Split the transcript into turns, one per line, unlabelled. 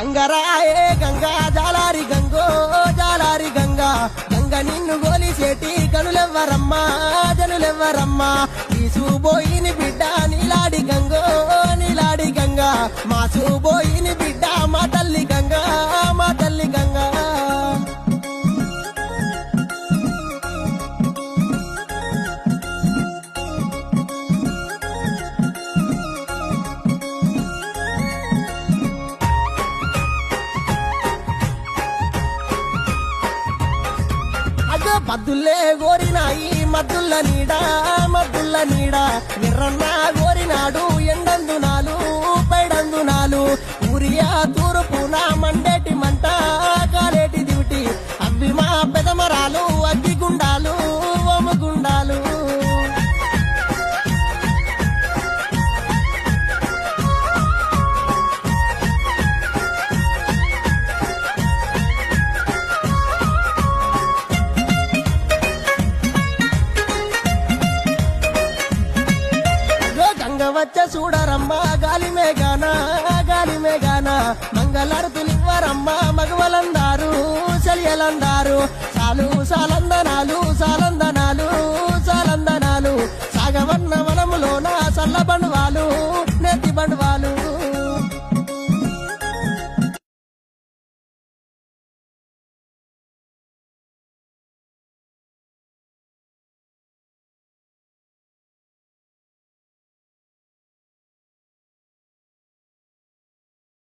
గంగరాయే గంగా జాలారి గంగో జాలారి గంగా గంగ నిన్ను గోలిసేటి కనులెవ్వరమ్మా జనులెవ్వరమ్మా తీసుబోయిని బిడ్డ నీలాడి గంగో నీలాడి గంగా మాసుబోయిని బిడ్డ మా తల్లి గంగా మా తల్లి గంగా మద్దుల్లే గోరినాయి మద్దుల్ల నీడ ఎర్రన్న గోరినాడు ఎండందునాలు పైడందునాలు ఊరియా తూర్పున మండేటి మంట కాలేటి దివిటి అవి మా పెదమరాలు అగ్గిగుండాలు ఓమగుండాలు వచ్చ చూడరమ్మా గాలి మేఘాన మంగళారతులివ్వరమ్మా మగవలందారు చలియలందారు సాలందనాలు